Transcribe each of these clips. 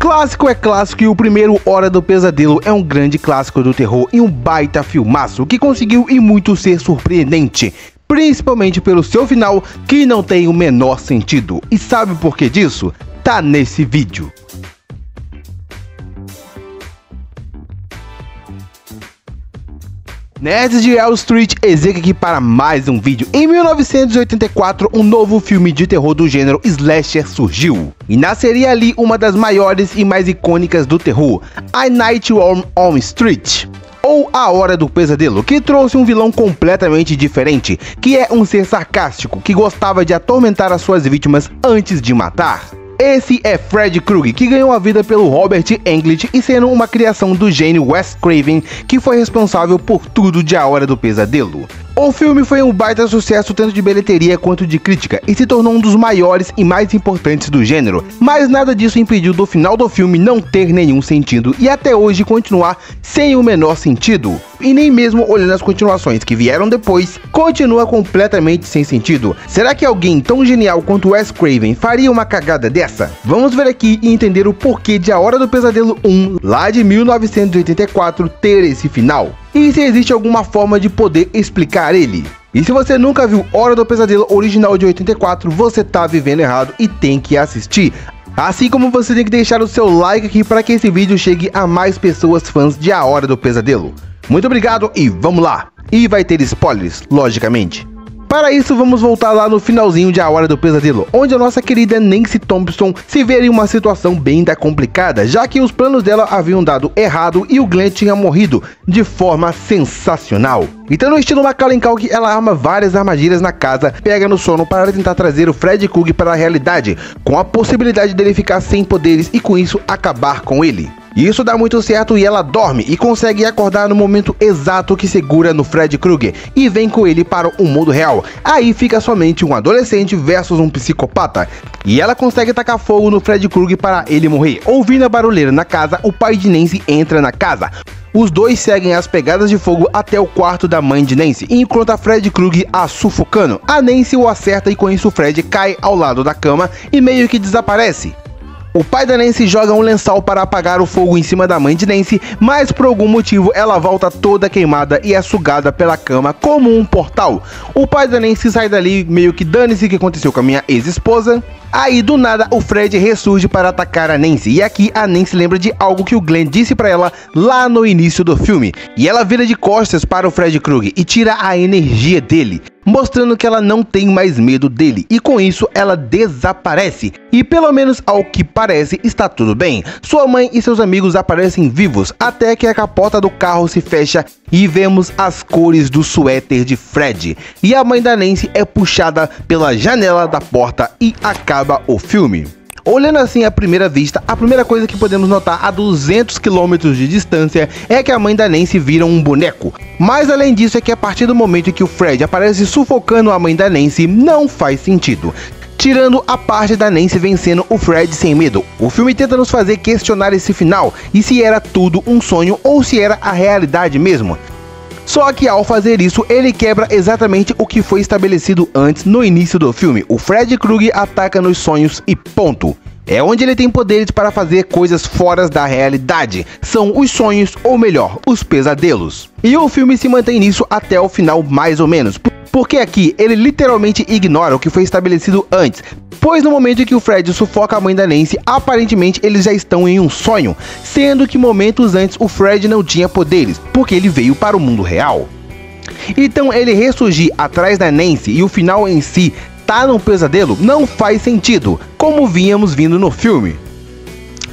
Clássico é clássico e o primeiro Hora do Pesadelo é um grande clássico do terror e um baita filmaço que conseguiu e muito ser surpreendente, principalmente pelo seu final que não tem o menor sentido. E sabe por que disso? Tá nesse vídeo. Nerds de Wall Street, Ezequiel aqui para mais um vídeo. Em 1984, um novo filme de terror do gênero slasher surgiu. E nasceria ali uma das maiores e mais icônicas do terror, A Nightmare on Elm Street, ou A Hora do Pesadelo, que trouxe um vilão completamente diferente, que é um ser sarcástico que gostava de atormentar as suas vítimas antes de matar. Esse é Freddy Krueger, que ganhou a vida pelo Robert Englund e sendo uma criação do gênio Wes Craven, que foi responsável por tudo de A Hora do Pesadelo. O filme foi um baita sucesso tanto de bilheteria quanto de crítica e se tornou um dos maiores e mais importantes do gênero, mas nada disso impediu do final do filme não ter nenhum sentido e até hoje continuar sem o menor sentido. E nem mesmo olhando as continuações que vieram depois, continua completamente sem sentido. Será que alguém tão genial quanto Wes Craven faria uma cagada dessa? Vamos ver aqui e entender o porquê de A Hora do Pesadelo 1, lá de 1984, ter esse final. E se existe alguma forma de poder explicar ele. E se você nunca viu Hora do Pesadelo original de 84, você tá vivendo errado e tem que assistir. Assim como você tem que deixar o seu like aqui para que esse vídeo chegue a mais pessoas fãs de A Hora do Pesadelo. Muito obrigado e vamos lá! E vai ter spoilers, logicamente. Para isso, vamos voltar lá no finalzinho de A Hora do Pesadelo, onde a nossa querida Nancy Thompson se vê em uma situação bem complicada, já que os planos dela haviam dado errado e o Glenn tinha morrido de forma sensacional. Então, no estilo Macaulay Culkin, ela arma várias armadilhas na casa, pega no sono para tentar trazer o Freddy Krueger para a realidade, com a possibilidade dele ficar sem poderes e com isso acabar com ele. Isso dá muito certo e ela dorme e consegue acordar no momento exato que segura no Freddy Krueger e vem com ele para o mundo real. Aí fica somente um adolescente versus um psicopata. E ela consegue tacar fogo no Freddy Krueger para ele morrer. Ouvindo a barulheira na casa, o pai de Nancy entra na casa. Os dois seguem as pegadas de fogo até o quarto da mãe de Nancy, enquanto a Freddy Krueger a sufocando. A Nancy o acerta e com isso o Freddy cai ao lado da cama e meio que desaparece. O pai da Nancy joga um lençol para apagar o fogo em cima da mãe de Nancy, mas por algum motivo ela volta toda queimada e é sugada pela cama como um portal. O pai da Nancy sai dali meio que dane-se o que aconteceu com a minha ex-esposa. Aí do nada o Fred ressurge para atacar a Nancy, e aqui a Nancy lembra de algo que o Glenn disse para ela lá no início do filme, e ela vira de costas para o Freddy Krueger e tira a energia dele, mostrando que ela não tem mais medo dele, e com isso ela desaparece, e pelo menos ao que parece está tudo bem. Sua mãe e seus amigos aparecem vivos, até que a capota do carro se fecha e vemos as cores do suéter de Freddy, e a mãe da Nancy é puxada pela janela da porta e acaba o filme. Olhando assim à primeira vista, a primeira coisa que podemos notar a 200 km de distância é que a mãe da Nancy vira um boneco. Mas além disso é que a partir do momento em que o Fred aparece sufocando a mãe da Nancy, não faz sentido. Tirando a parte da Nancy vencendo o Fred sem medo, o filme tenta nos fazer questionar esse final e se era tudo um sonho ou se era a realidade mesmo. Só que ao fazer isso, ele quebra exatamente o que foi estabelecido antes no início do filme. O Freddy Krueger ataca nos sonhos e ponto. É onde ele tem poderes para fazer coisas fora da realidade. São os sonhos, ou melhor, os pesadelos. E o filme se mantém nisso até o final mais ou menos. Porque aqui ele literalmente ignora o que foi estabelecido antes. Pois no momento em que o Fred sufoca a mãe da Nancy, aparentemente eles já estão em um sonho. Sendo que momentos antes o Fred não tinha poderes, porque ele veio para o mundo real. Então ele ressurgir atrás da Nancy e o final em si tá num pesadelo não faz sentido, como vínhamos vindo no filme.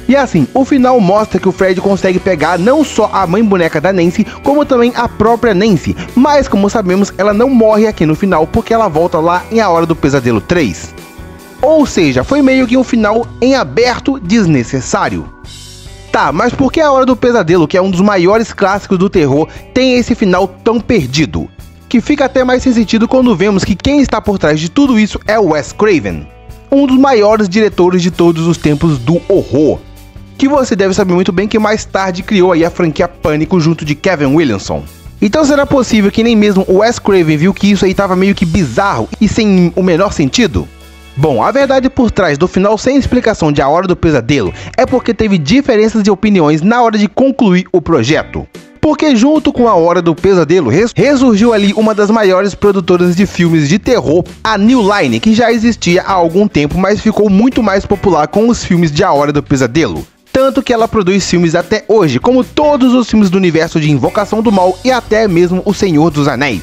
E assim, o final mostra que o Fred consegue pegar não só a mãe boneca da Nancy, como também a própria Nancy, mas como sabemos, ela não morre aqui no final, porque ela volta lá em A Hora do Pesadelo 3. Ou seja, foi meio que um final em aberto desnecessário. Tá, mas por que A Hora do Pesadelo, que é um dos maiores clássicos do terror, tem esse final tão perdido? Que fica até mais sem sentido quando vemos que quem está por trás de tudo isso é o Wes Craven, um dos maiores diretores de todos os tempos do horror, que você deve saber muito bem que mais tarde criou aí a franquia Pânico junto de Kevin Williamson. Então será possível que nem mesmo o Wes Craven viu que isso aí tava meio que bizarro e sem o menor sentido? Bom, a verdade por trás do final sem explicação de A Hora do Pesadelo é porque teve diferenças de opiniões na hora de concluir o projeto. Porque junto com A Hora do Pesadelo ressurgiu ali uma das maiores produtoras de filmes de terror, a New Line, que já existia há algum tempo, mas ficou muito mais popular com os filmes de A Hora do Pesadelo. Tanto que ela produz filmes até hoje, como todos os filmes do universo de Invocação do Mal e até mesmo O Senhor dos Anéis.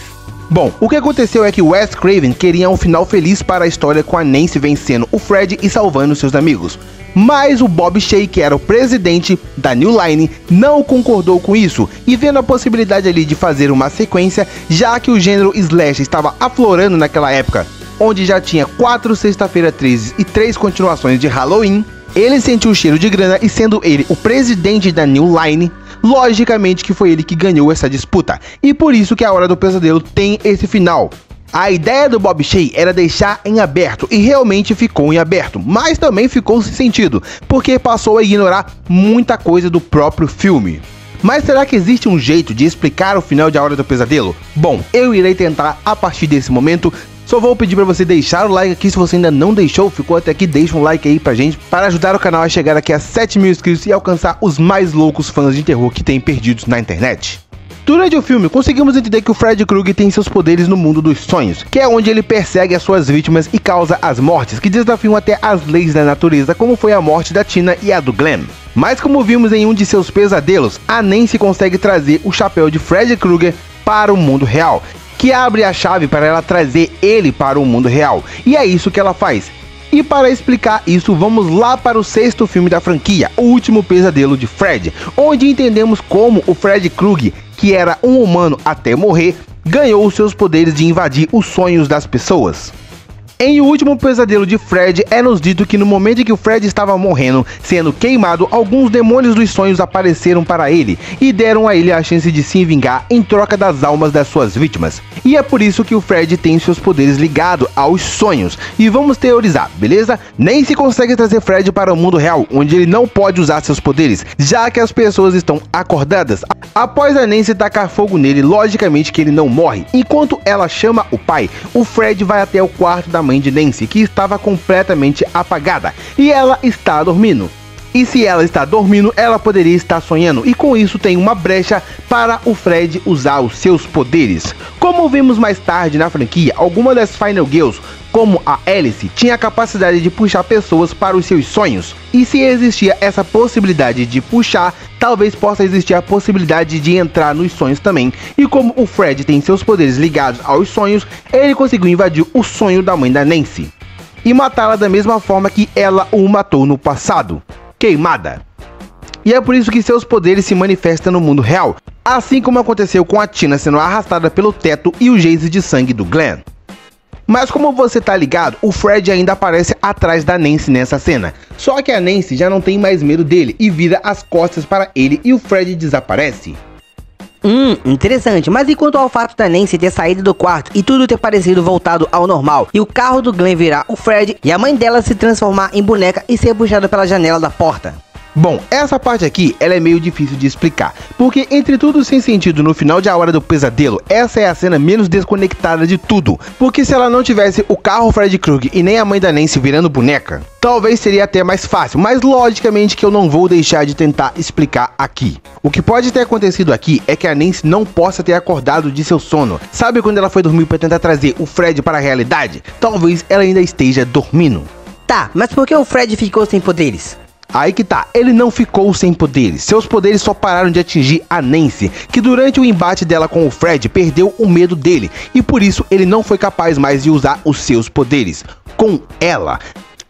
Bom, o que aconteceu é que Wes Craven queria um final feliz para a história, com a Nancy vencendo o Fred e salvando seus amigos. Mas o Bob Shaye, que era o presidente da New Line, não concordou com isso, e vendo a possibilidade ali de fazer uma sequência, já que o gênero slash estava aflorando naquela época, onde já tinha 4 Sexta-feira 13 e 3 continuações de Halloween, ele sentiu o cheiro de grana e, sendo ele o presidente da New Line, logicamente que foi ele que ganhou essa disputa, e por isso que A Hora do Pesadelo tem esse final. A ideia do Bob Shaye era deixar em aberto, e realmente ficou em aberto, mas também ficou sem sentido, porque passou a ignorar muita coisa do próprio filme. Mas será que existe um jeito de explicar o final de A Hora do Pesadelo? Bom, eu irei tentar a partir desse momento. Só vou pedir para você deixar o like aqui se você ainda não deixou, ficou até aqui, deixa um like aí pra gente, para ajudar o canal a chegar aqui a 7.000 inscritos e alcançar os mais loucos fãs de terror que tem perdidos na internet. Durante o filme, conseguimos entender que o Fred Krueger tem seus poderes no mundo dos sonhos, que é onde ele persegue as suas vítimas e causa as mortes que desafiam até as leis da natureza, como foi a morte da Tina e a do Glenn. Mas como vimos em um de seus pesadelos, a Nancy consegue trazer o chapéu de Fred Krueger para o mundo real, que abre a chave para ela trazer ele para o mundo real, e é isso que ela faz. E para explicar isso, vamos lá para o 6º filme da franquia, O Último Pesadelo de Fred, onde entendemos como o Fred Krueger, que era um humano até morrer, ganhou os seus poderes de invadir os sonhos das pessoas. Em O Último Pesadelo de Fred, é nos dito que no momento em que o Fred estava morrendo, sendo queimado, alguns demônios dos sonhos apareceram para ele e deram a ele a chance de se vingar em troca das almas das suas vítimas. E é por isso que o Fred tem seus poderes ligados aos sonhos. E vamos teorizar, beleza? Nancy consegue trazer Fred para o mundo real, onde ele não pode usar seus poderes, já que as pessoas estão acordadas. Após a Nancy tacar fogo nele, logicamente que ele não morre. Enquanto ela chama o pai, o Fred vai até o quarto da mãe de Nancy, que estava completamente apagada, e ela está dormindo. E se ela está dormindo, ela poderia estar sonhando, e com isso tem uma brecha para o Fred usar os seus poderes. Como vimos mais tarde na franquia, algumas das Final Girls, como a Alice, tinha a capacidade de puxar pessoas para os seus sonhos. E se existia essa possibilidade de puxar, talvez possa existir a possibilidade de entrar nos sonhos também. E como o Fred tem seus poderes ligados aos sonhos, ele conseguiu invadir o sonho da mãe da Nancy e matá-la da mesma forma que ela o matou no passado, queimada. E é por isso que seus poderes se manifestam no mundo real, assim como aconteceu com a Tina sendo arrastada pelo teto e o geyser de sangue do Glenn. Mas como você tá ligado, o Fred ainda aparece atrás da Nancy nessa cena. Só que a Nancy já não tem mais medo dele e vira as costas para ele e o Fred desaparece. Interessante, mas e quanto ao fato da Nancy ter saído do quarto e tudo ter parecido voltado ao normal, e o carro do Glenn virar o Fred e a mãe dela se transformar em boneca e ser puxada pela janela da porta? Bom, essa parte aqui, ela é meio difícil de explicar, porque entre tudo sem sentido no final de A Hora do Pesadelo, essa é a cena menos desconectada de tudo, porque se ela não tivesse o carro Fred Krueger e nem a mãe da Nancy virando boneca, talvez seria até mais fácil, mas logicamente que eu não vou deixar de tentar explicar aqui. O que pode ter acontecido aqui é que a Nancy não possa ter acordado de seu sono. Sabe quando ela foi dormir para tentar trazer o Fred para a realidade? Talvez ela ainda esteja dormindo. Tá, mas por que o Fred ficou sem poderes? Aí que tá, ele não ficou sem poderes, seus poderes só pararam de atingir a Nancy, que durante o embate dela com o Fred perdeu o medo dele, e por isso ele não foi capaz mais de usar os seus poderes com ela.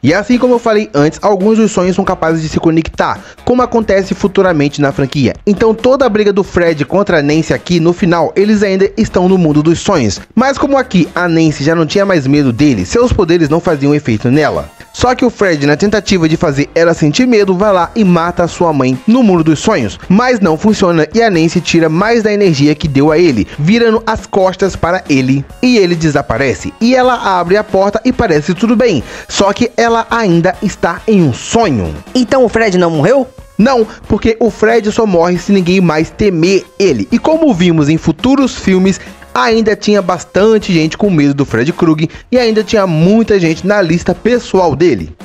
E assim como eu falei antes, alguns dos sonhos são capazes de se conectar, como acontece futuramente na franquia. Então toda a briga do Fred contra a Nancy aqui, no final, eles ainda estão no mundo dos sonhos. Mas como aqui a Nancy já não tinha mais medo dele, seus poderes não faziam efeito nela. Só que o Fred, na tentativa de fazer ela sentir medo, vai lá e mata a sua mãe no mundo dos sonhos. Mas não funciona e a Nancy tira mais da energia que deu a ele, virando as costas para ele. E ele desaparece. E ela abre a porta e parece tudo bem. Só que ela ainda está em um sonho. Então o Fred não morreu? Não, porque o Fred só morre se ninguém mais temer ele. E como vimos em futuros filmes, ainda tinha bastante gente com medo do Freddy Krueger e ainda tinha muita gente na lista pessoal dele.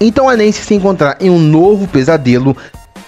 Então a Nancy se encontrar em um novo pesadelo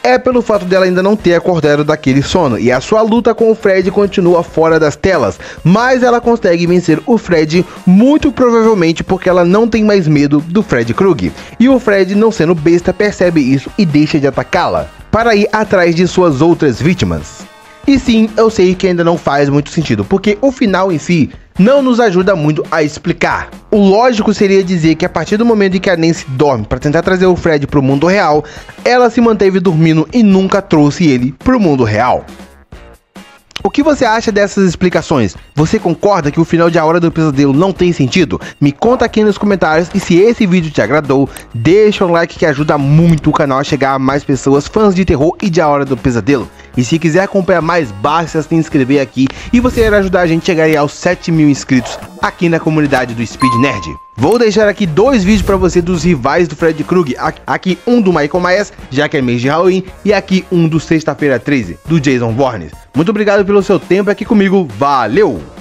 é pelo fato dela ainda não ter acordado daquele sono, e a sua luta com o Freddy continua fora das telas, mas ela consegue vencer o Freddy muito provavelmente porque ela não tem mais medo do Freddy Krueger, e o Freddy, não sendo besta, percebe isso e deixa de atacá-la, para ir atrás de suas outras vítimas. E sim, eu sei que ainda não faz muito sentido, porque o final em si não nos ajuda muito a explicar. O lógico seria dizer que a partir do momento em que a Nancy dorme para tentar trazer o Freddy para o mundo real, ela se manteve dormindo e nunca trouxe ele para o mundo real. O que você acha dessas explicações? Você concorda que o final de A Hora do Pesadelo não tem sentido? Me conta aqui nos comentários, e se esse vídeo te agradou, deixa um like que ajuda muito o canal a chegar a mais pessoas fãs de terror e de A Hora do Pesadelo. E se quiser acompanhar mais, basta se inscrever aqui e você irá ajudar a gente a chegar aos 7.000 inscritos aqui na comunidade do Speed Nerd. Vou deixar aqui 2 vídeos para você dos rivais do Freddy Krueger, aqui um do Michael Myers, já que é mês de Halloween, e aqui um do Sexta-feira 13, do Jason Voorhees. Muito obrigado pelo seu tempo aqui comigo, valeu!